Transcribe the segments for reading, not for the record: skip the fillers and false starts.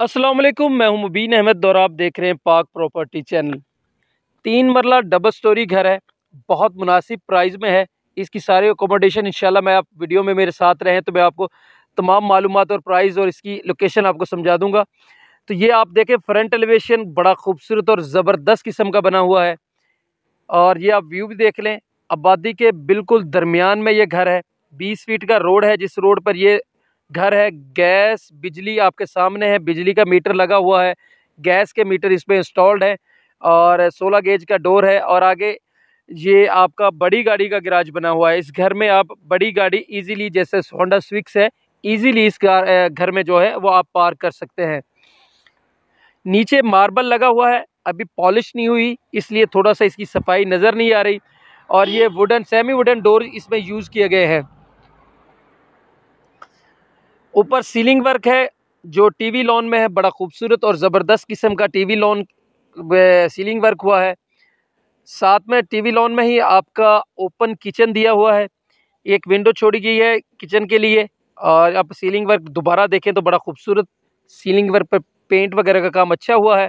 अस्सलाम वालेकुम, मैं हूं मुबीन अहमद और आप देख रहे हैं पाक प्रॉपर्टी चैनल। 3 मरला डबल स्टोरी घर है, बहुत मुनासिब प्राइस में है। इसकी सारी अकोमोडेशन इंशाल्लाह मैं आप वीडियो में मेरे साथ रहें तो मैं आपको तमाम मालूमात और प्राइस और इसकी लोकेशन आपको समझा दूंगा। तो ये आप देखें, फ्रंट एलिवेशन बड़ा खूबसूरत और ज़बरदस्त किस्म का बना हुआ है और ये आप व्यू भी देख लें। आबादी के बिल्कुल दरमियान में ये घर है। 20 फीट का रोड है जिस रोड पर ये घर है। गैस बिजली आपके सामने है, बिजली का मीटर लगा हुआ है, गैस के मीटर इस पे इंस्टॉल्ड है और 16 गेज का डोर है। और आगे ये आपका बड़ी गाड़ी का गैराज बना हुआ है। इस घर में आप बड़ी गाड़ी इजीली, जैसे होंडा स्विक्स है, इजीली इस घर में जो है वो आप पार्क कर सकते हैं। नीचे मार्बल लगा हुआ है, अभी पॉलिश नहीं हुई इसलिए थोड़ा सा इसकी सफाई नज़र नहीं आ रही। और ये वुडन, सेमी वुडन डोर इसमें यूज़ किए गए हैं। ऊपर सीलिंग वर्क है जो टीवी लॉन में है, बड़ा खूबसूरत और ज़बरदस्त किस्म का टीवी लॉन सीलिंग वर्क हुआ है। साथ में टीवी लॉन में ही आपका ओपन किचन दिया हुआ है, एक विंडो छोड़ी गई है किचन के लिए। और आप सीलिंग वर्क दोबारा देखें तो बड़ा खूबसूरत सीलिंग वर्क पर पेंट वगैरह का काम अच्छा हुआ है।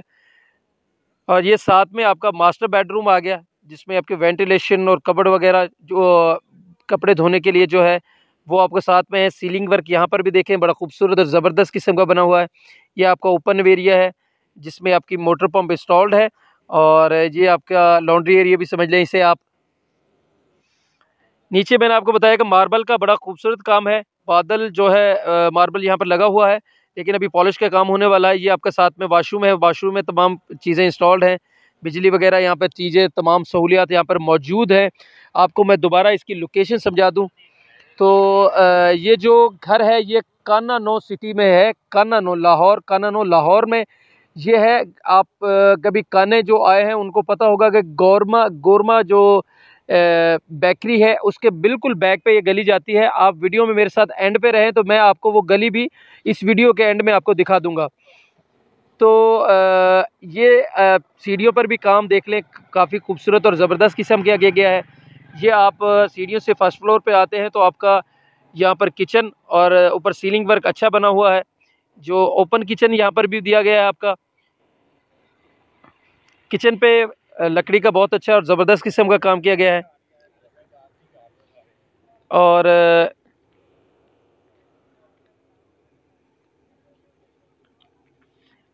और ये साथ में आपका मास्टर बेडरूम आ गया जिसमें आपके वेंटिलेशन और कबर्ड वगैरह जो कपड़े धोने के लिए जो है वो आपके साथ में है। सीलिंग वर्क यहाँ पर भी देखें, बड़ा खूबसूरत और ज़बरदस्त किस्म का बना हुआ है। ये आपका ओपन एरिया है जिसमें आपकी मोटर पंप इंस्टॉल्ड है और ये आपका लॉन्ड्री एरिया भी समझ लें इसे आप। नीचे मैंने आपको बताया कि मार्बल का बड़ा खूबसूरत काम है। बादल जो है मार्बल यहाँ पर लगा हुआ है, लेकिन अभी पॉलिश का काम होने वाला है। ये आपका साथ में वाशरूम है, वाशरूम में तमाम चीज़ें इंस्टॉल्ड हैं, बिजली वगैरह यहाँ पर चीज़ें, तमाम सहूलियात यहाँ पर मौजूद हैं। आपको मैं दोबारा इसकी लोकेशन समझा दूँ तो ये जो घर है ये कान्ना नो सिटी में है, कान्ना नो लाहौर, कान्ना नो लाहौर में ये है। आप कभी कान्ने जो आए हैं उनको पता होगा कि गौरमा गौरमा जो बेकरी है उसके बिल्कुल बैक पे ये गली जाती है। आप वीडियो में मेरे साथ एंड पे रहें तो मैं आपको वो गली भी इस वीडियो के एंड में आपको दिखा दूंगा। तो ये सीढ़ियों पर भी काम देख लें, काफ़ी खूबसूरत और ज़बरदस्त किस्म किया गया है। ये आप सीढ़ियों से फर्स्ट फ्लोर पे आते हैं तो आपका यहाँ पर किचन और ऊपर सीलिंग वर्क अच्छा बना हुआ है। जो ओपन किचन यहाँ पर भी दिया गया है आपका। किचन पे लकड़ी का बहुत अच्छा और ज़बरदस्त किस्म का काम किया गया है। और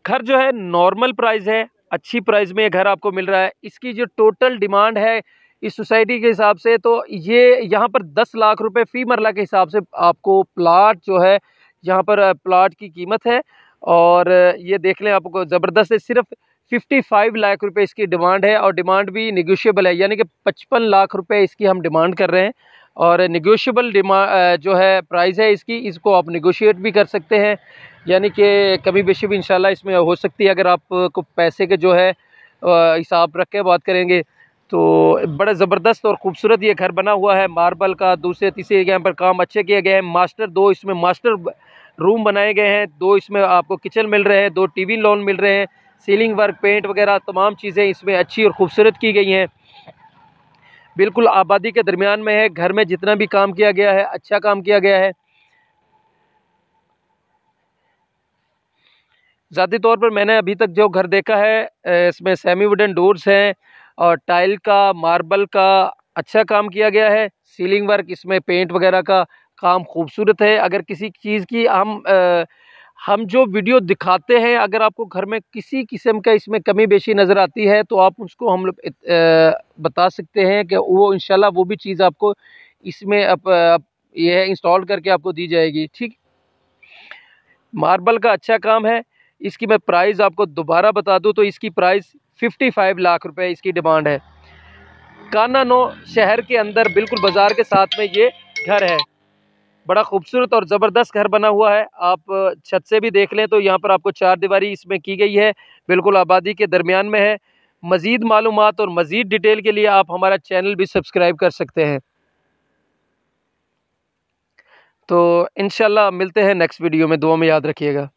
घर जो है नॉर्मल प्राइस है, अच्छी प्राइस में ये घर आपको मिल रहा है। इसकी जो टोटल डिमांड है इस सोसाइटी के हिसाब से तो ये यहाँ पर 10 लाख रुपए फ़ी मरला के हिसाब से आपको प्लाट जो है यहाँ पर प्लाट की कीमत है। और ये देख लें, आपको ज़बरदस्त है। सिर्फ 55 लाख रुपए इसकी डिमांड है और डिमांड भी निगोशिएबल है, यानी कि 55 लाख रुपए इसकी हम डिमांड कर रहे हैं। और निगोशिएबल जो है प्राइस है इसकी, इसको आप निगोशिएट भी कर सकते हैं, यानी कि कमी बेशी भी इंशाल्लाह इसमें हो सकती है अगर आपको पैसे के जो है हिसाब रख के बात करेंगे तो। बड़ा ज़बरदस्त और ख़ूबसूरत ये घर बना हुआ है, मार्बल का। दूसरे तीसरे यहाँ पर काम अच्छे किए गए हैं। मास्टर 2 इसमें मास्टर रूम बनाए गए हैं, 2 इसमें आपको किचन मिल रहे हैं, 2 टीवी लॉन मिल रहे हैं। सीलिंग वर्क, पेंट वगैरह तमाम चीज़ें इसमें अच्छी और ख़ूबसूरत की गई हैं। बिल्कुल आबादी के दरमियान में है। घर में जितना भी काम किया गया है अच्छा काम किया गया है। ज़ाती तौर पर मैंने अभी तक जो घर देखा है इसमें सेमी वुडन डोर्स हैं और टाइल का, मार्बल का अच्छा काम किया गया है। सीलिंग वर्क, इसमें पेंट वगैरह का काम खूबसूरत है। अगर किसी चीज़ की हम जो वीडियो दिखाते हैं, अगर आपको घर में किसी किस्म का इसमें कमी बेशी नज़र आती है तो आप उसको हम लोग बता सकते हैं कि वो इंशाल्लाह वो भी चीज़ आपको इसमें ये इंस्टॉल करके आपको दी जाएगी। ठीक, मार्बल का अच्छा काम है। इसकी मैं प्राइस आपको दोबारा बता दूं तो इसकी प्राइस 55 लाख रुपए इसकी डिमांड है। कान्ना नो शहर के अंदर बिल्कुल बाज़ार के साथ में ये घर है। बड़ा खूबसूरत और ज़बरदस्त घर बना हुआ है। आप छत से भी देख लें तो यहाँ पर आपको 4 दीवारी इसमें की गई है, बिल्कुल आबादी के दरमियान में है। मज़ीद मालूमात और मज़ीद डिटेल के लिए आप हमारा चैनल भी सब्सक्राइब कर सकते हैं। तो इंशाल्लाह मिलते हैं नेक्स्ट वीडियो में, दुआ में याद रखिएगा।